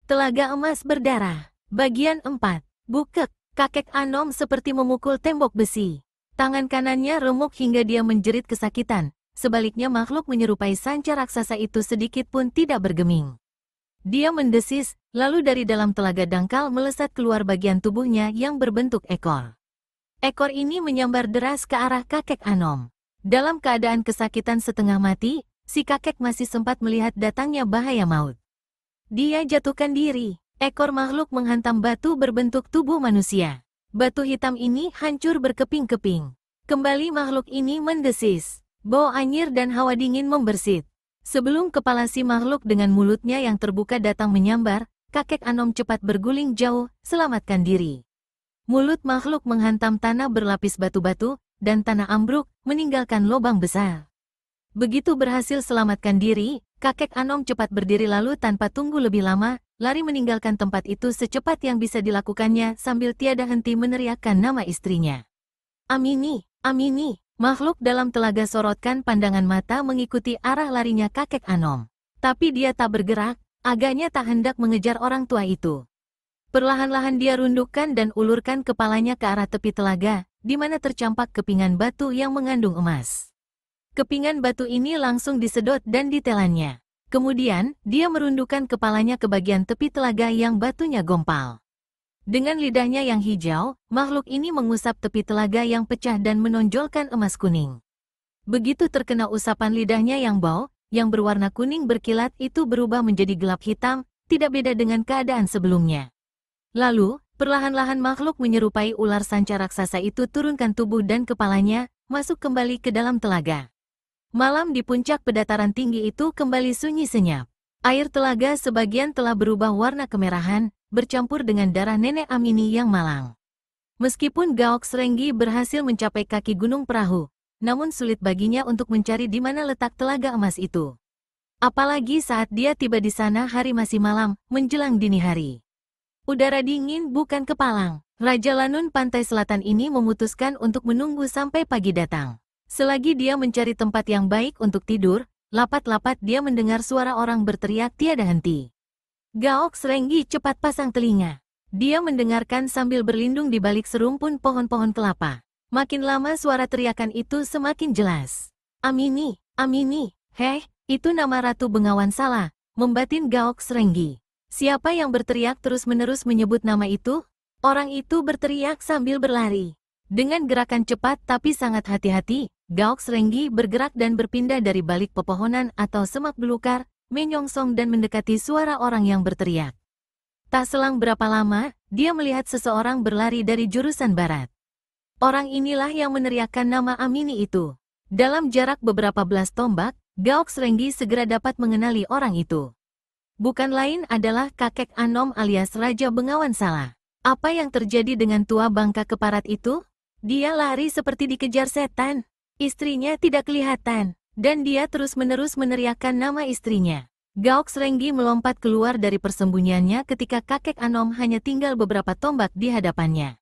Telaga Emas Berdarah. Bagian 4. Bukek. Kakek Anom seperti memukul tembok besi. Tangan kanannya remuk hingga dia menjerit kesakitan. Sebaliknya makhluk menyerupai sanca raksasa itu sedikit pun tidak bergeming. Dia mendesis, lalu dari dalam telaga dangkal melesat keluar bagian tubuhnya yang berbentuk ekor. Ekor ini menyambar deras ke arah kakek Anom. Dalam keadaan kesakitan setengah mati, si kakek masih sempat melihat datangnya bahaya maut. Dia jatuhkan diri. Ekor makhluk menghantam batu berbentuk tubuh manusia. Batu hitam ini hancur berkeping-keping. Kembali makhluk ini mendesis. Bau anyir dan hawa dingin membersit. Sebelum kepala si makhluk dengan mulutnya yang terbuka datang menyambar, kakek Anom cepat berguling jauh, selamatkan diri. Mulut makhluk menghantam tanah berlapis batu-batu, dan tanah ambruk, meninggalkan lubang besar. Begitu berhasil selamatkan diri, kakek Anom cepat berdiri lalu tanpa tunggu lebih lama, lari meninggalkan tempat itu secepat yang bisa dilakukannya sambil tiada henti meneriakkan nama istrinya. Amini, Amini, makhluk dalam telaga sorotkan pandangan mata mengikuti arah larinya kakek Anom. Tapi dia tak bergerak, agaknya tak hendak mengejar orang tua itu. Perlahan-lahan dia rundukkan dan ulurkan kepalanya ke arah tepi telaga, di mana tercampak kepingan batu yang mengandung emas. Kepingan batu ini langsung disedot dan ditelannya. Kemudian, dia merundukkan kepalanya ke bagian tepi telaga yang batunya gompal. Dengan lidahnya yang hijau, makhluk ini mengusap tepi telaga yang pecah dan menonjolkan emas kuning. Begitu terkena usapan lidahnya yang bau, yang berwarna kuning berkilat itu berubah menjadi gelap hitam, tidak beda dengan keadaan sebelumnya. Lalu, perlahan-lahan makhluk menyerupai ular sanca raksasa itu turunkan tubuh dan kepalanya, masuk kembali ke dalam telaga. Malam di puncak pedataran tinggi itu kembali sunyi senyap. Air telaga sebagian telah berubah warna kemerahan, bercampur dengan darah nenek Amini yang malang. Meskipun Gaok Srenggi berhasil mencapai kaki gunung perahu, namun sulit baginya untuk mencari di mana letak telaga emas itu. Apalagi saat dia tiba di sana hari masih malam, menjelang dini hari. Udara dingin bukan kepalang. Raja Lanun pantai selatan ini memutuskan untuk menunggu sampai pagi datang. Selagi dia mencari tempat yang baik untuk tidur, lapat-lapat dia mendengar suara orang berteriak tiada henti. Gaok Srenggi cepat pasang telinga. Dia mendengarkan sambil berlindung di balik serumpun pohon-pohon kelapa. Makin lama suara teriakan itu semakin jelas. Amini, Amini, heh, itu nama Ratu Bengawan Sala, membatin Gaok Srenggi. Siapa yang berteriak terus-menerus menyebut nama itu? Orang itu berteriak sambil berlari. Dengan gerakan cepat tapi sangat hati-hati, Gaok Srenggi bergerak dan berpindah dari balik pepohonan atau semak belukar, menyongsong dan mendekati suara orang yang berteriak. Tak selang berapa lama, dia melihat seseorang berlari dari jurusan barat. Orang inilah yang meneriakkan nama Amini itu. Dalam jarak beberapa belas tombak, Gaok Srenggi segera dapat mengenali orang itu. Bukan lain adalah kakek Anom alias Raja Bengawan Sala. Apa yang terjadi dengan tua bangka keparat itu? Dia lari seperti dikejar setan. Istrinya tidak kelihatan, dan dia terus-menerus meneriakkan nama istrinya. Gaok Srenggi melompat keluar dari persembunyiannya ketika kakek Anom hanya tinggal beberapa tombak di hadapannya.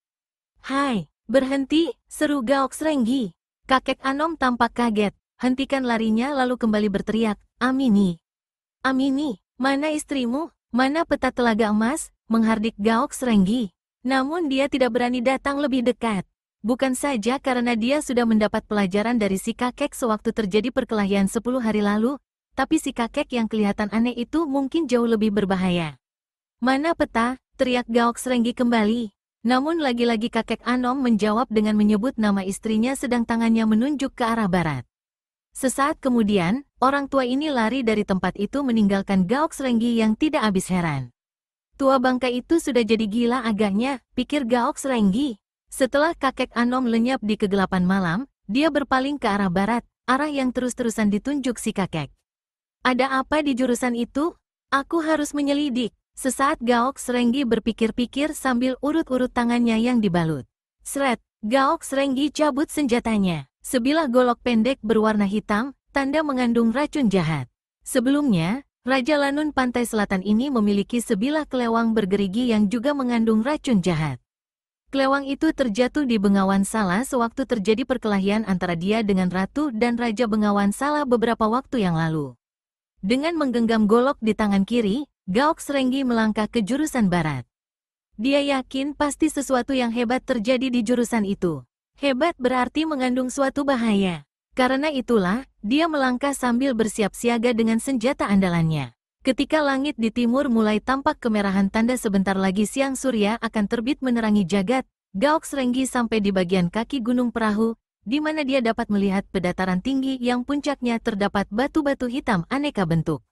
Hai, berhenti, seru Gaok Srenggi. Kakek Anom tampak kaget, hentikan larinya lalu kembali berteriak, Amini. Amini, mana istrimu? Mana peta telaga emas? Menghardik Gaok Srenggi. Namun dia tidak berani datang lebih dekat. Bukan saja karena dia sudah mendapat pelajaran dari si kakek sewaktu terjadi perkelahian 10 hari lalu, tapi si kakek yang kelihatan aneh itu mungkin jauh lebih berbahaya. Mana peta? Teriak Gaok Srenggi kembali. Namun lagi-lagi kakek Anom menjawab dengan menyebut nama istrinya sedang tangannya menunjuk ke arah barat. Sesaat kemudian, orang tua ini lari dari tempat itu meninggalkan Gaok Srenggi yang tidak habis heran. Tua bangka itu sudah jadi gila agaknya, pikir Gaok Srenggi. Setelah kakek Anom lenyap di kegelapan malam, dia berpaling ke arah barat, arah yang terus-terusan ditunjuk si kakek. Ada apa di jurusan itu? Aku harus menyelidik. Sesaat Gaok Srenggi berpikir-pikir sambil urut-urut tangannya yang dibalut. Sret, Gaok Srenggi cabut senjatanya. Sebilah golok pendek berwarna hitam, tanda mengandung racun jahat. Sebelumnya, Raja Lanun pantai selatan ini memiliki sebilah kelewang bergerigi yang juga mengandung racun jahat. Kelewang itu terjatuh di Bengawan Sala sewaktu terjadi perkelahian antara dia dengan Ratu dan Raja Bengawan Sala beberapa waktu yang lalu. Dengan menggenggam golok di tangan kiri, Gaox Renggi melangkah ke jurusan barat. Dia yakin pasti sesuatu yang hebat terjadi di jurusan itu. Hebat berarti mengandung suatu bahaya. Karena itulah, dia melangkah sambil bersiap siaga dengan senjata andalannya. Ketika langit di timur mulai tampak kemerahan tanda sebentar lagi siang surya akan terbit menerangi jagat, Gaox Renggi sampai di bagian kaki gunung perahu, di mana dia dapat melihat pedataran tinggi yang puncaknya terdapat batu-batu hitam aneka bentuk.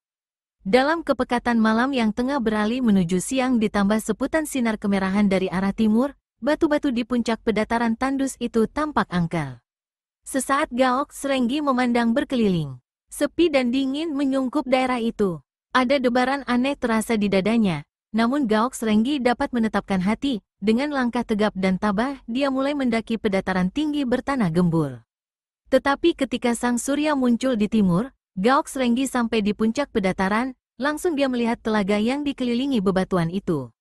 Dalam kepekatan malam yang tengah beralih menuju siang ditambah seputan sinar kemerahan dari arah timur, batu-batu di puncak pedataran tandus itu tampak angker. Sesaat Gaox Renggi memandang berkeliling. Sepi dan dingin menyungkup daerah itu. Ada debaran aneh terasa di dadanya, namun Gaox Renggi dapat menetapkan hati. Dengan langkah tegap dan tabah, dia mulai mendaki pedataran tinggi bertanah gembur. Tetapi ketika sang surya muncul di timur, Gaox Renggi sampai di puncak pedataran, langsung dia melihat telaga yang dikelilingi bebatuan itu.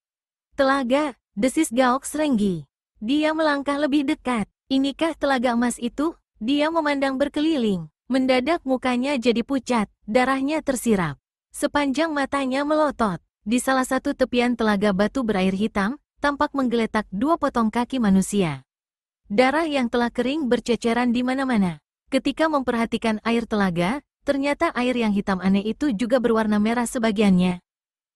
Telaga, desis Gaox Renggi. Dia melangkah lebih dekat. Inikah telaga emas itu? Dia memandang berkeliling. Mendadak mukanya jadi pucat, darahnya tersirap. Sepanjang matanya melotot. Di salah satu tepian telaga batu berair hitam, tampak menggeletak 2 potong kaki manusia. Darah yang telah kering berceceran di mana-mana. Ketika memperhatikan air telaga, ternyata air yang hitam aneh itu juga berwarna merah sebagiannya.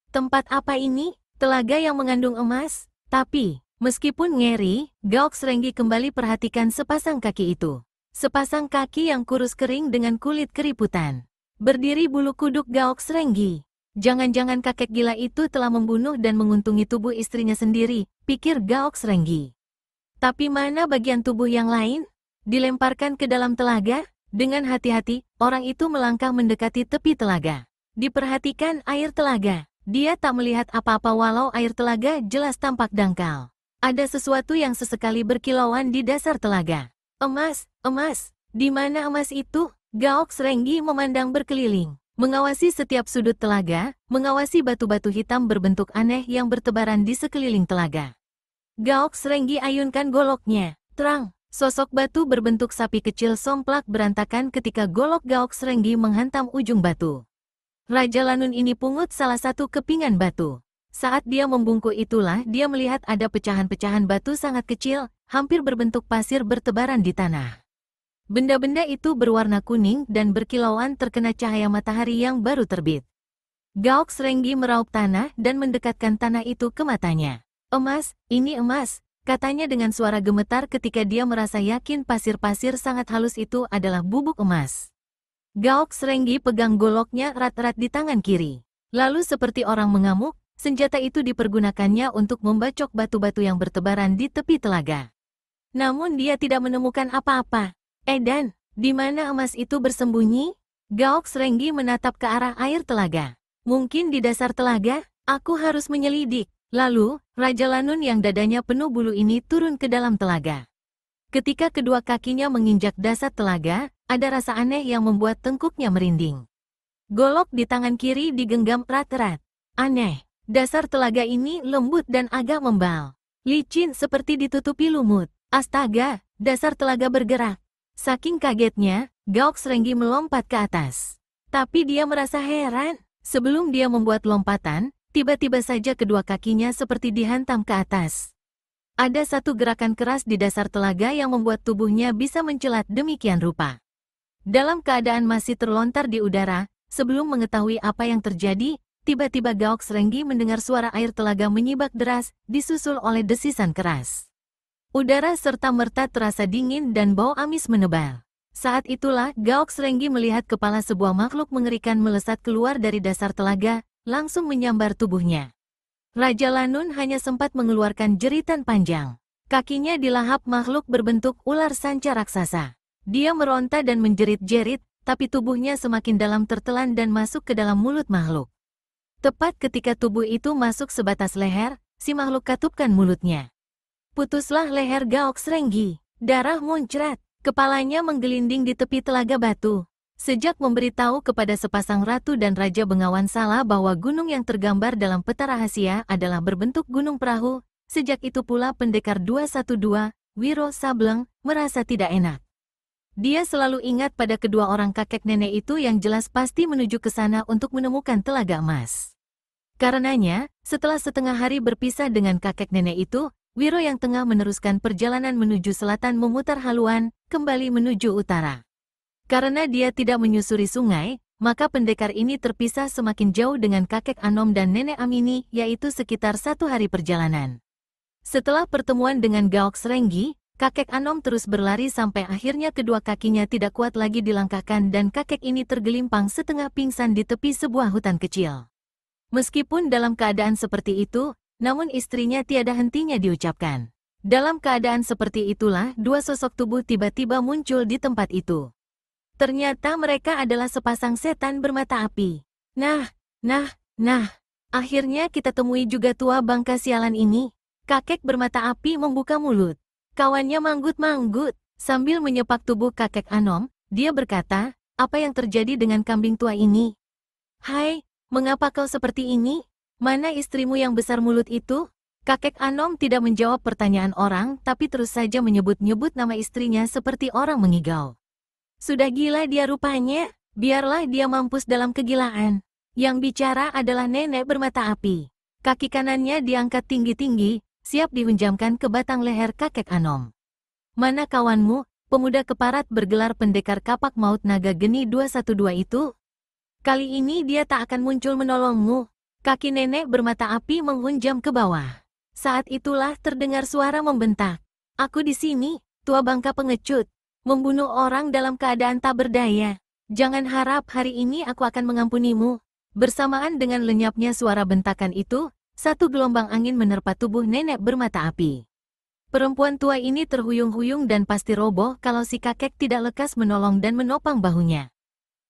Tempat apa ini? Telaga yang mengandung emas? Tapi, meskipun ngeri, Gaox Renggi kembali perhatikan sepasang kaki itu. Sepasang kaki yang kurus kering dengan kulit keriputan. Berdiri bulu kuduk Gaox Renggi. Jangan-jangan kakek gila itu telah membunuh dan menguntungi tubuh istrinya sendiri, pikir Gaox Renggi. Tapi mana bagian tubuh yang lain? Dilemparkan ke dalam telaga? Dengan hati-hati, orang itu melangkah mendekati tepi telaga. Diperhatikan air telaga. Dia tak melihat apa-apa walau air telaga jelas tampak dangkal. Ada sesuatu yang sesekali berkilauan di dasar telaga. Emas, emas. Di mana emas itu? Gaox Renggi memandang berkeliling. Mengawasi setiap sudut telaga, mengawasi batu-batu hitam berbentuk aneh yang bertebaran di sekeliling telaga. Gaox Renggi ayunkan goloknya. Terang. Sosok batu berbentuk sapi kecil somplak berantakan ketika golok Gaox Renggi menghantam ujung batu. Raja Lanun ini pungut salah satu kepingan batu. Saat dia membungkuk itulah dia melihat ada pecahan-pecahan batu sangat kecil, hampir berbentuk pasir bertebaran di tanah. Benda-benda itu berwarna kuning dan berkilauan terkena cahaya matahari yang baru terbit. Gaox Renggi meraup tanah dan mendekatkan tanah itu ke matanya. Emas, ini emas. Katanya dengan suara gemetar ketika dia merasa yakin pasir-pasir sangat halus itu adalah bubuk emas. Gaox Renggi pegang goloknya erat-erat di tangan kiri. Lalu seperti orang mengamuk, senjata itu dipergunakannya untuk membacok batu-batu yang bertebaran di tepi telaga. Namun dia tidak menemukan apa-apa. Dan, di mana emas itu bersembunyi? Gaox Renggi menatap ke arah air telaga. Mungkin di dasar telaga, aku harus menyelidik. Lalu, Raja Lanun yang dadanya penuh bulu ini turun ke dalam telaga. Ketika kedua kakinya menginjak dasar telaga, ada rasa aneh yang membuat tengkuknya merinding. Golok di tangan kiri digenggam erat-erat. Aneh, dasar telaga ini lembut dan agak membal. Licin seperti ditutupi lumut. Astaga, dasar telaga bergerak. Saking kagetnya, Gaox Renggi melompat ke atas. Tapi dia merasa heran. Sebelum dia membuat lompatan, tiba-tiba saja kedua kakinya seperti dihantam ke atas. Ada satu gerakan keras di dasar telaga yang membuat tubuhnya bisa mencelat demikian rupa. Dalam keadaan masih terlontar di udara, sebelum mengetahui apa yang terjadi, tiba-tiba Gaox Renggi mendengar suara air telaga menyibak deras, disusul oleh desisan keras. Udara serta-merta terasa dingin dan bau amis menebal. Saat itulah Gaox Renggi melihat kepala sebuah makhluk mengerikan melesat keluar dari dasar telaga, langsung menyambar tubuhnya. Raja Lanun hanya sempat mengeluarkan jeritan panjang. Kakinya dilahap makhluk berbentuk ular sanca raksasa. Dia meronta dan menjerit-jerit, tapi tubuhnya semakin dalam tertelan dan masuk ke dalam mulut makhluk. Tepat ketika tubuh itu masuk sebatas leher, si makhluk katupkan mulutnya. Putuslah leher Gaox Renggi. Darah muncrat. Kepalanya menggelinding di tepi telaga batu. Sejak memberitahu kepada sepasang ratu dan raja Bengawan Sala bahwa gunung yang tergambar dalam peta rahasia adalah berbentuk gunung perahu, sejak itu pula pendekar 212, Wiro Sableng, merasa tidak enak. Dia selalu ingat pada kedua orang kakek nenek itu yang jelas pasti menuju ke sana untuk menemukan telaga emas. Karenanya, setelah setengah hari berpisah dengan kakek nenek itu, Wiro yang tengah meneruskan perjalanan menuju selatan memutar haluan, kembali menuju utara. Karena dia tidak menyusuri sungai, maka pendekar ini terpisah semakin jauh dengan kakek Anom dan nenek Amini, yaitu sekitar 1 hari perjalanan. Setelah pertemuan dengan Gaok Serenggi, kakek Anom terus berlari sampai akhirnya kedua kakinya tidak kuat lagi dilangkahkan dan kakek ini tergelimpang setengah pingsan di tepi sebuah hutan kecil. Meskipun dalam keadaan seperti itu, namun istrinya tiada hentinya diucapkan. Dalam keadaan seperti itulah dua sosok tubuh tiba-tiba muncul di tempat itu. Ternyata mereka adalah sepasang setan bermata api. Nah, akhirnya kita temui juga tua bangka sialan ini. Kakek bermata api membuka mulut. Kawannya manggut-manggut. Sambil menyepak tubuh kakek Anom, dia berkata, apa yang terjadi dengan kambing tua ini? Hai, mengapa kau seperti ini? Mana istrimu yang besar mulut itu? Kakek Anom tidak menjawab pertanyaan orang, tapi terus saja menyebut-nyebut nama istrinya seperti orang mengigau. Sudah gila dia rupanya, biarlah dia mampus dalam kegilaan. Yang bicara adalah nenek bermata api. Kaki kanannya diangkat tinggi-tinggi, siap dihunjamkan ke batang leher kakek Anom. Mana kawanmu, pemuda keparat bergelar pendekar kapak maut naga geni 212 itu? Kali ini dia tak akan muncul menolongmu. Kaki nenek bermata api menghunjam ke bawah. Saat itulah terdengar suara membentak. Aku di sini, tua bangka pengecut. Membunuh orang dalam keadaan tak berdaya. Jangan harap hari ini aku akan mengampunimu. Bersamaan dengan lenyapnya suara bentakan itu, satu gelombang angin menerpa tubuh nenek bermata api. Perempuan tua ini terhuyung-huyung dan pasti roboh kalau si kakek tidak lekas menolong dan menopang bahunya.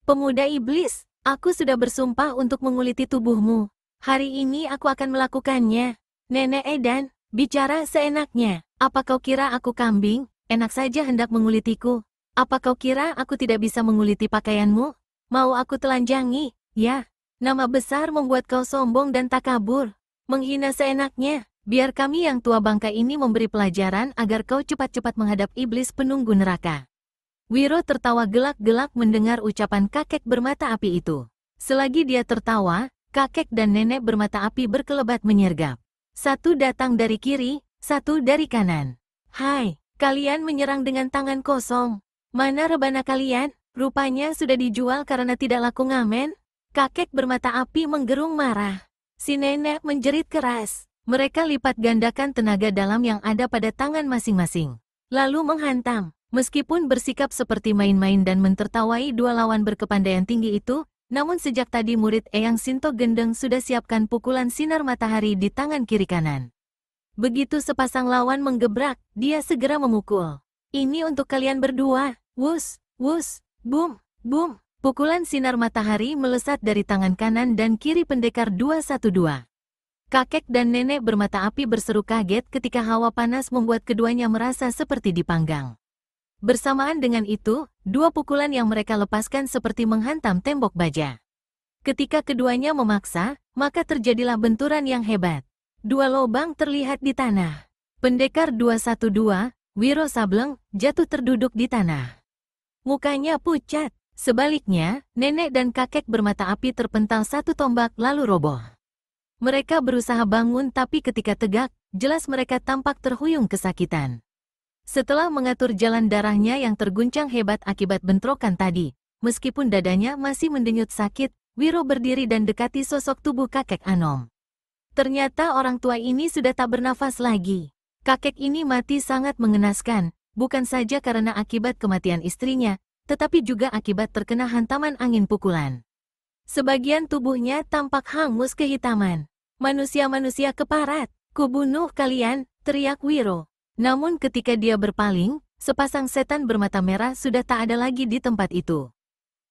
Pemuda iblis, aku sudah bersumpah untuk menguliti tubuhmu. Hari ini aku akan melakukannya. Nenek Edan, bicara seenaknya. Apa kau kira aku kambing? Enak saja hendak mengulitiku. Apa kau kira aku tidak bisa menguliti pakaianmu? Mau aku telanjangi? Ya, nama besar membuat kau sombong dan takabur. Menghina seenaknya. Biar kami yang tua bangka ini memberi pelajaran agar kau cepat-cepat menghadap iblis penunggu neraka. Wiro tertawa gelak-gelak mendengar ucapan kakek bermata api itu. Selagi dia tertawa, kakek dan nenek bermata api berkelebat menyergap. Satu datang dari kiri, satu dari kanan. Hai, kalian menyerang dengan tangan kosong. Mana rebana kalian? Rupanya sudah dijual karena tidak laku ngamen. Kakek bermata api menggerung marah. Si nenek menjerit keras. Mereka lipat gandakan tenaga dalam yang ada pada tangan masing-masing. Lalu menghantam. Meskipun bersikap seperti main-main dan mentertawai dua lawan berkepandaian tinggi itu, namun sejak tadi murid Eyang Sinto Gendeng sudah siapkan pukulan sinar matahari di tangan kiri kanan. Begitu sepasang lawan menggebrak, dia segera memukul. Ini untuk kalian berdua. Wus, wus, bum, bum. Pukulan sinar matahari melesat dari tangan kanan dan kiri pendekar 212. Kakek dan nenek bermata api berseru kaget ketika hawa panas membuat keduanya merasa seperti dipanggang. Bersamaan dengan itu, dua pukulan yang mereka lepaskan seperti menghantam tembok baja. Ketika keduanya memaksa, maka terjadilah benturan yang hebat. Dua lubang terlihat di tanah. Pendekar 212, Wiro Sableng, jatuh terduduk di tanah. Mukanya pucat. Sebaliknya, nenek dan kakek bermata api terpental satu tombak lalu roboh. Mereka berusaha bangun tapi ketika tegak, jelas mereka tampak terhuyung kesakitan. Setelah mengatur jalan darahnya yang terguncang hebat akibat bentrokan tadi, meskipun dadanya masih mendenyut sakit, Wiro berdiri dan dekati sosok tubuh kakek Anom. Ternyata orang tua ini sudah tak bernafas lagi. Kakek ini mati sangat mengenaskan, bukan saja karena akibat kematian istrinya, tetapi juga akibat terkena hantaman angin pukulan. Sebagian tubuhnya tampak hangus kehitaman. Manusia-manusia keparat, kubunuh kalian, teriak Wiro. Namun ketika dia berpaling, sepasang setan bermata merah sudah tak ada lagi di tempat itu.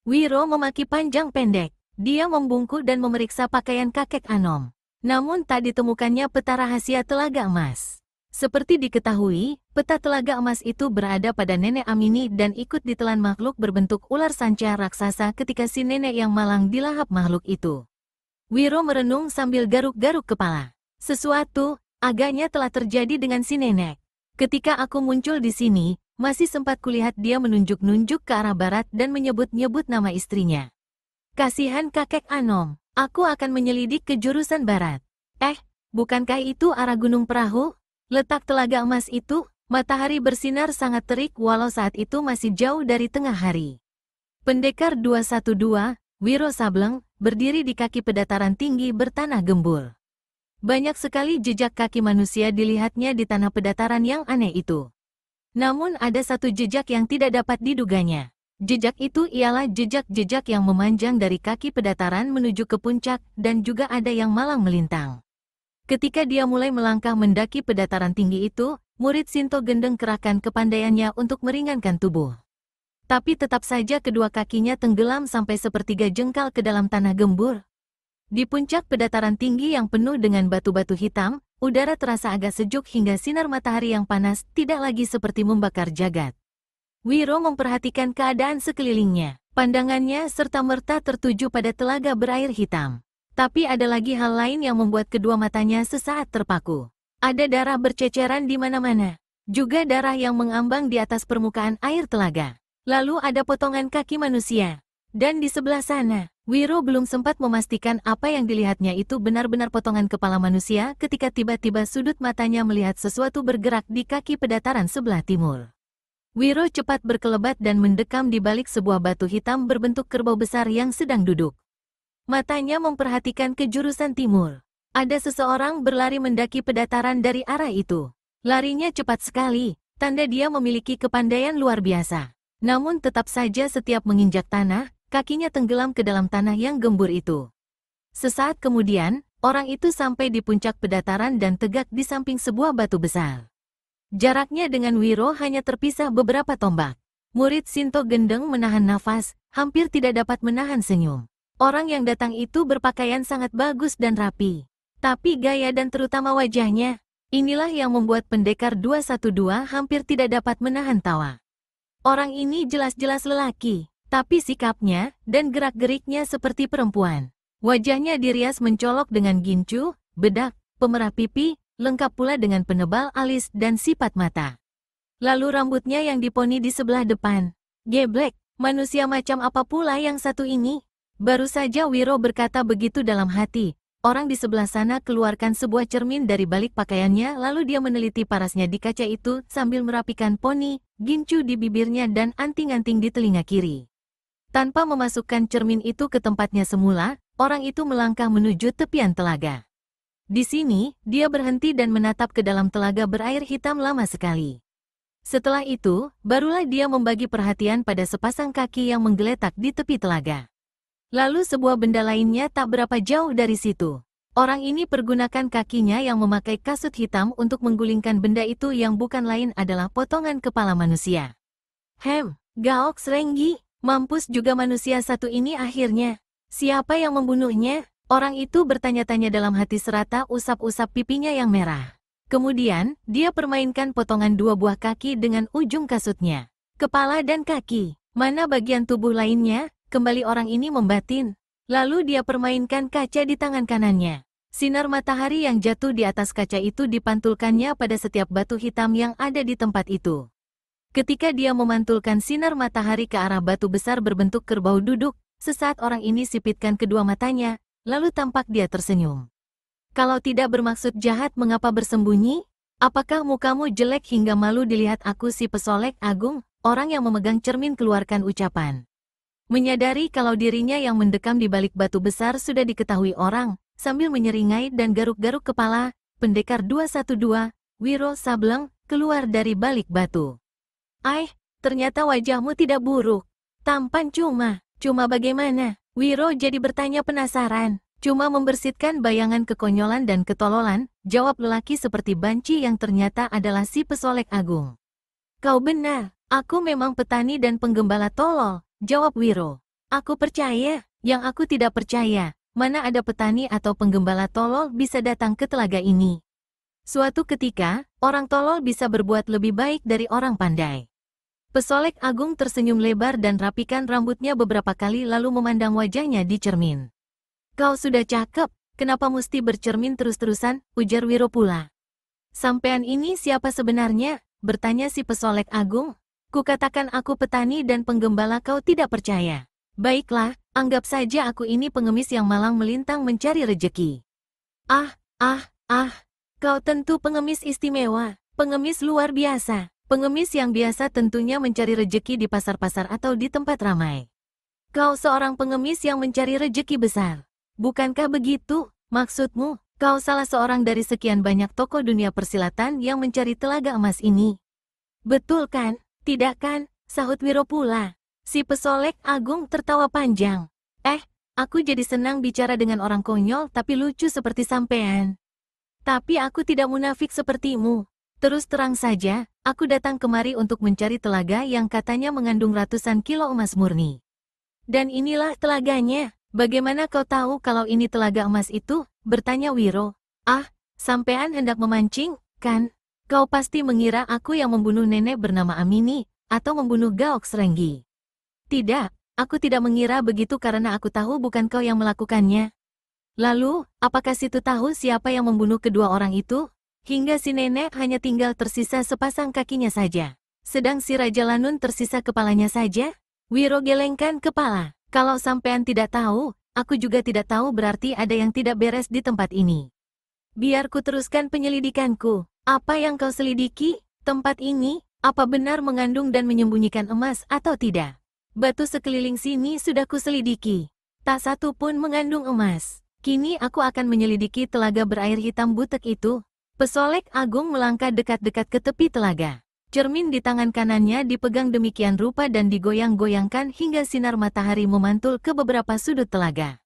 Wiro memaki panjang pendek. Dia membungkuk dan memeriksa pakaian kakek Anom. Namun tak ditemukannya peta rahasia telaga emas. Seperti diketahui, peta telaga emas itu berada pada nenek Amini dan ikut ditelan makhluk berbentuk ular sanca raksasa ketika si nenek yang malang dilahap makhluk itu. Wiro merenung sambil garuk-garuk kepala. Sesuatu, agaknya telah terjadi dengan si nenek. Ketika aku muncul di sini, masih sempat kulihat dia menunjuk-nunjuk ke arah barat dan menyebut-nyebut nama istrinya. Kasihan kakek Anom, Aku akan menyelidik ke jurusan barat. Bukankah itu arah Gunung Perahu? Letak Telaga Emas itu, matahari bersinar sangat terik walau saat itu masih jauh dari tengah hari. Pendekar 212, Wiro Sableng, berdiri di kaki pedataran tinggi bertanah gembul. Banyak sekali jejak kaki manusia dilihatnya di tanah pedataran yang aneh itu. Namun ada satu jejak yang tidak dapat diduganya. Jejak itu ialah jejak-jejak yang memanjang dari kaki pedataran menuju ke puncak dan juga ada yang malang melintang. Ketika dia mulai melangkah mendaki pedataran tinggi itu, murid Sinto Gendeng kerahkan kepandaiannya untuk meringankan tubuh. Tapi tetap saja kedua kakinya tenggelam sampai sepertiga jengkal ke dalam tanah gembur. Di puncak pedataran tinggi yang penuh dengan batu-batu hitam, udara terasa agak sejuk hingga sinar matahari yang panas tidak lagi seperti membakar jagat. Wiro memperhatikan keadaan sekelilingnya. Pandangannya serta-merta tertuju pada telaga berair hitam. Tapi ada lagi hal lain yang membuat kedua matanya sesaat terpaku. Ada darah berceceran di mana-mana. Juga darah yang mengambang di atas permukaan air telaga. Lalu ada potongan kaki manusia. Dan di sebelah sana, Wiro belum sempat memastikan apa yang dilihatnya itu benar-benar potongan kepala manusia ketika tiba-tiba sudut matanya melihat sesuatu bergerak di kaki pedataran sebelah timur. Wiro cepat berkelebat dan mendekam di balik sebuah batu hitam berbentuk kerbau besar yang sedang duduk. Matanya memperhatikan ke jurusan timur. Ada seseorang berlari mendaki pedataran dari arah itu. Larinya cepat sekali, tanda dia memiliki kepandaian luar biasa. Namun tetap saja setiap menginjak tanah, kakinya tenggelam ke dalam tanah yang gembur itu. Sesaat kemudian, orang itu sampai di puncak pedataran dan tegak di samping sebuah batu besar. Jaraknya dengan Wiro hanya terpisah beberapa tombak. Murid Sinto Gendeng menahan nafas, hampir tidak dapat menahan senyum. Orang yang datang itu berpakaian sangat bagus dan rapi. Tapi gaya dan terutama wajahnya, inilah yang membuat pendekar 212 hampir tidak dapat menahan tawa. Orang ini jelas-jelas lelaki, tapi sikapnya dan gerak-geriknya seperti perempuan. Wajahnya dirias mencolok dengan gincu, bedak, pemerah pipi, lengkap pula dengan penebal alis dan sipat mata. Lalu rambutnya yang diponi di sebelah depan. Geblek, manusia macam apa pula yang satu ini? Baru saja Wiro berkata begitu dalam hati, orang di sebelah sana keluarkan sebuah cermin dari balik pakaiannya lalu dia meneliti parasnya di kaca itu sambil merapikan poni, gincu di bibirnya dan anting-anting di telinga kiri. Tanpa memasukkan cermin itu ke tempatnya semula, orang itu melangkah menuju tepian telaga. Di sini, dia berhenti dan menatap ke dalam telaga berair hitam lama sekali. Setelah itu, barulah dia membagi perhatian pada sepasang kaki yang menggeletak di tepi telaga. Lalu sebuah benda lainnya tak berapa jauh dari situ. Orang ini pergunakan kakinya yang memakai kasut hitam untuk menggulingkan benda itu yang bukan lain adalah potongan kepala manusia. Gaok Srenggi, mampus juga manusia satu ini akhirnya. Siapa yang membunuhnya? Orang itu bertanya-tanya dalam hati serata usap-usap pipinya yang merah. Kemudian, dia permainkan potongan dua buah kaki dengan ujung kasutnya. Kepala dan kaki, mana bagian tubuh lainnya? Kembali orang ini membatin. Lalu dia permainkan kaca di tangan kanannya. Sinar matahari yang jatuh di atas kaca itu dipantulkannya pada setiap batu hitam yang ada di tempat itu. Ketika dia memantulkan sinar matahari ke arah batu besar berbentuk kerbau duduk, sesaat orang ini sipitkan kedua matanya, lalu tampak dia tersenyum. Kalau tidak bermaksud jahat mengapa bersembunyi? Apakah mukamu jelek hingga malu dilihat aku si pesolek agung? Orang yang memegang cermin keluarkan ucapan. Menyadari kalau dirinya yang mendekam di balik batu besar sudah diketahui orang, sambil menyeringai dan garuk-garuk kepala, pendekar 212, Wiro Sableng, keluar dari balik batu. Ternyata wajahmu tidak buruk. Tampan cuma bagaimana? Wiro jadi bertanya penasaran. Cuma membersihkan bayangan kekonyolan dan ketololan, jawab lelaki seperti banci yang ternyata adalah si pesolek agung. Kau benar, aku memang petani dan penggembala tolol. Jawab Wiro. Aku percaya, yang aku tidak percaya, mana ada petani atau penggembala tolol bisa datang ke telaga ini. Suatu ketika, orang tolol bisa berbuat lebih baik dari orang pandai. Pesolek agung tersenyum lebar dan rapikan rambutnya beberapa kali lalu memandang wajahnya di cermin. Kau sudah cakep, kenapa mesti bercermin terus-terusan, ujar Wiro pula. Sampean ini siapa sebenarnya? Bertanya si pesolek agung. Kukatakan aku petani dan penggembala kau tidak percaya. Baiklah, anggap saja aku ini pengemis yang malang melintang mencari rejeki. Ah, kau tentu pengemis istimewa, pengemis luar biasa. Pengemis yang biasa tentunya mencari rejeki di pasar-pasar atau di tempat ramai. Kau seorang pengemis yang mencari rejeki besar. Bukankah begitu? Maksudmu, kau salah seorang dari sekian banyak tokoh dunia persilatan yang mencari telaga emas ini. Betul kan? Tidak kan? Sahut Wiro pula. Si pesolek agung tertawa panjang. Aku jadi senang bicara dengan orang konyol tapi lucu seperti sampean. Tapi aku tidak munafik sepertimu. Terus terang saja, aku datang kemari untuk mencari telaga yang katanya mengandung ratusan kilo emas murni. Dan inilah telaganya. Bagaimana kau tahu kalau ini telaga emas itu? Bertanya Wiro. Sampean hendak memancing, kan? Kau pasti mengira aku yang membunuh nenek bernama Amini, atau membunuh Gaok Serenggi. Tidak, aku tidak mengira begitu karena aku tahu bukan kau yang melakukannya. Lalu, apakah situ tahu siapa yang membunuh kedua orang itu? Hingga si nenek hanya tinggal tersisa sepasang kakinya saja. Sedang si Raja Lanun tersisa kepalanya saja? Wiro gelengkan kepala. Kalau sampean tidak tahu, aku juga tidak tahu berarti ada yang tidak beres di tempat ini. Biar ku teruskan penyelidikanku. Apa yang kau selidiki? Tempat ini, apa benar mengandung dan menyembunyikan emas atau tidak? Batu sekeliling sini sudah ku selidiki. Tak satu pun mengandung emas. Kini aku akan menyelidiki telaga berair hitam butek itu. Pesolek agung melangkah dekat-dekat ke tepi telaga. Cermin di tangan kanannya dipegang demikian rupa dan digoyang-goyangkan hingga sinar matahari memantul ke beberapa sudut telaga.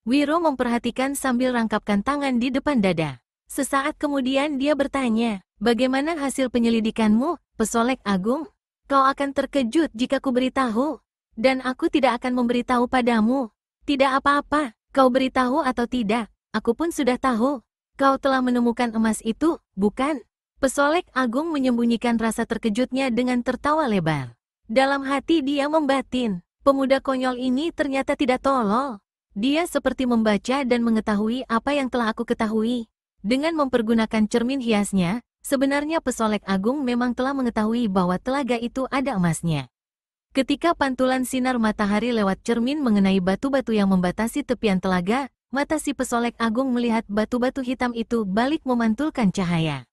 Wiro memperhatikan sambil rangkapkan tangan di depan dada. Sesaat kemudian dia bertanya, bagaimana hasil penyelidikanmu, pesolek agung? Kau akan terkejut jika ku beritahu. Dan aku tidak akan memberitahu padamu. Tidak apa-apa, kau beritahu atau tidak, aku pun sudah tahu. Kau telah menemukan emas itu, bukan? Pesolek agung menyembunyikan rasa terkejutnya dengan tertawa lebar. Dalam hati dia membatin, pemuda konyol ini ternyata tidak tolol. Dia seperti membaca dan mengetahui apa yang telah aku ketahui. Dengan mempergunakan cermin hiasnya, sebenarnya pesolek agung memang telah mengetahui bahwa telaga itu ada emasnya. Ketika pantulan sinar matahari lewat cermin mengenai batu-batu yang membatasi tepian telaga, mata si pesolek agung melihat batu-batu hitam itu balik memantulkan cahaya.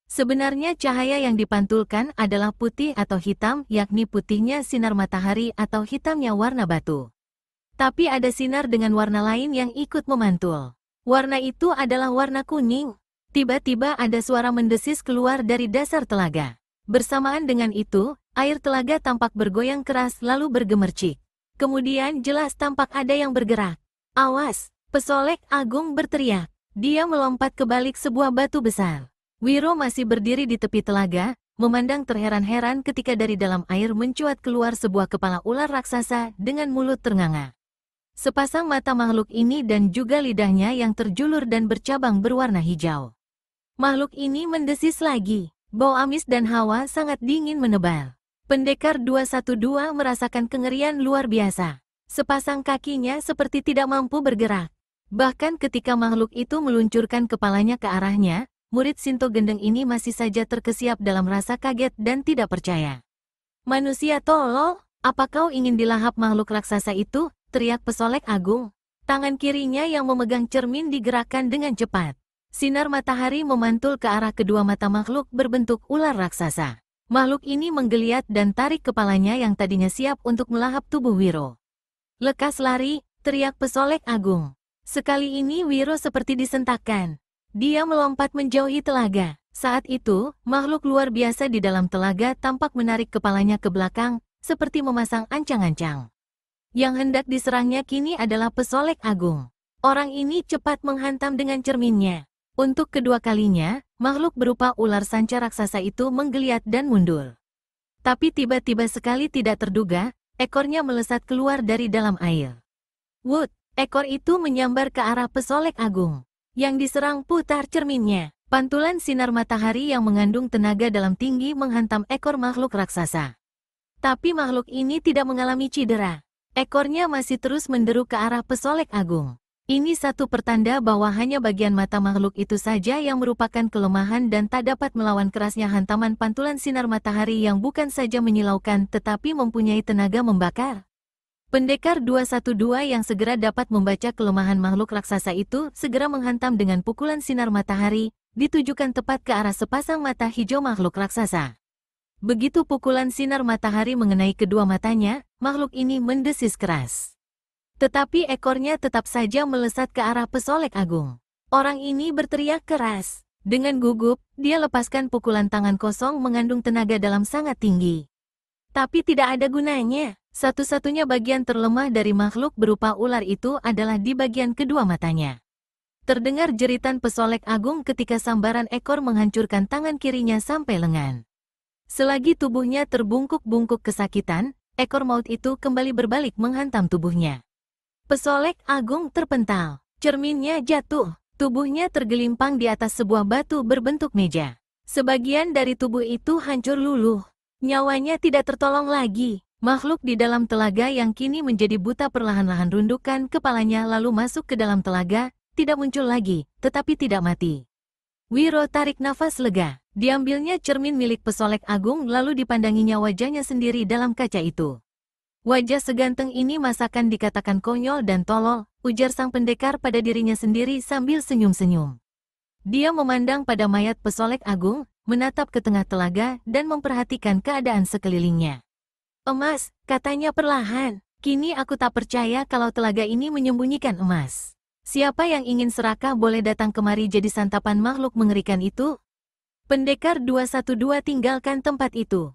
Sebenarnya cahaya yang dipantulkan adalah putih atau hitam, yakni putihnya sinar matahari atau hitamnya warna batu. Tapi ada sinar dengan warna lain yang ikut memantul. Warna itu adalah warna kuning. Tiba-tiba ada suara mendesis keluar dari dasar telaga. Bersamaan dengan itu, air telaga tampak bergoyang keras lalu bergemercik. Kemudian jelas tampak ada yang bergerak. Awas! Pesolek agung berteriak. Dia melompat ke balik sebuah batu besar. Wiro masih berdiri di tepi telaga, memandang terheran-heran ketika dari dalam air mencuat keluar sebuah kepala ular raksasa dengan mulut ternganga. Sepasang mata makhluk ini dan juga lidahnya yang terjulur dan bercabang berwarna hijau. Makhluk ini mendesis lagi. Bau amis dan hawa sangat dingin menebal. Pendekar 212 merasakan kengerian luar biasa. Sepasang kakinya seperti tidak mampu bergerak. Bahkan ketika makhluk itu meluncurkan kepalanya ke arahnya, murid Sinto Gendeng ini masih saja terkesiap dalam rasa kaget dan tidak percaya. Manusia tolol, apa kau ingin dilahap makhluk raksasa itu? Teriak pesolek agung. Tangan kirinya yang memegang cermin digerakkan dengan cepat. Sinar matahari memantul ke arah kedua mata makhluk berbentuk ular raksasa. Makhluk ini menggeliat dan tarik kepalanya yang tadinya siap untuk melahap tubuh Wiro. Lekas lari, teriak pesolek agung. Sekali ini Wiro seperti disentakkan. Dia melompat menjauhi telaga. Saat itu, makhluk luar biasa di dalam telaga tampak menarik kepalanya ke belakang, seperti memasang ancang-ancang. Yang hendak diserangnya kini adalah pesolek agung. Orang ini cepat menghantam dengan cerminnya. Untuk kedua kalinya, makhluk berupa ular sanca raksasa itu menggeliat dan mundur. Tapi tiba-tiba sekali tidak terduga, ekornya melesat keluar dari dalam air. Wut! Ekor itu menyambar ke arah pesolek agung. Yang diserang putar cerminnya. Pantulan sinar matahari yang mengandung tenaga dalam tinggi menghantam ekor makhluk raksasa. Tapi makhluk ini tidak mengalami cedera. Ekornya masih terus menderu ke arah pesolek agung. Ini satu pertanda bahwa hanya bagian mata makhluk itu saja yang merupakan kelemahan dan tak dapat melawan kerasnya hantaman pantulan sinar matahari yang bukan saja menyilaukan tetapi mempunyai tenaga membakar. Pendekar 212 yang segera dapat membaca kelemahan makhluk raksasa itu segera menghantam dengan pukulan sinar matahari, ditujukan tepat ke arah sepasang mata hijau makhluk raksasa. Begitu pukulan sinar matahari mengenai kedua matanya, makhluk ini mendesis keras. Tetapi ekornya tetap saja melesat ke arah pesolek agung. Orang ini berteriak keras. Dengan gugup, dia lepaskan pukulan tangan kosong mengandung tenaga dalam sangat tinggi. Tapi tidak ada gunanya. Satu-satunya bagian terlemah dari makhluk berupa ular itu adalah di bagian kedua matanya. Terdengar jeritan pesolek agung ketika sambaran ekor menghancurkan tangan kirinya sampai lengan. Selagi tubuhnya terbungkuk-bungkuk kesakitan, ekor maut itu kembali berbalik menghantam tubuhnya. Pesolek agung terpental, cerminnya jatuh, tubuhnya tergelimpang di atas sebuah batu berbentuk meja. Sebagian dari tubuh itu hancur luluh. Nyawanya tidak tertolong lagi. Makhluk di dalam telaga yang kini menjadi buta perlahan-lahan rundukkan kepalanya lalu masuk ke dalam telaga, tidak muncul lagi, tetapi tidak mati. Wiro tarik nafas lega. Diambilnya cermin milik pesolek agung lalu dipandanginya wajahnya sendiri dalam kaca itu. Wajah seganteng ini masakan dikatakan konyol dan tolol, ujar sang pendekar pada dirinya sendiri sambil senyum-senyum. Dia memandang pada mayat pesolek agung, menatap ke tengah telaga dan memperhatikan keadaan sekelilingnya. Emas, katanya perlahan. Kini aku tak percaya kalau telaga ini menyembunyikan emas. Siapa yang ingin serakah boleh datang kemari jadi santapan makhluk mengerikan itu? Pendekar 212 tinggalkan tempat itu.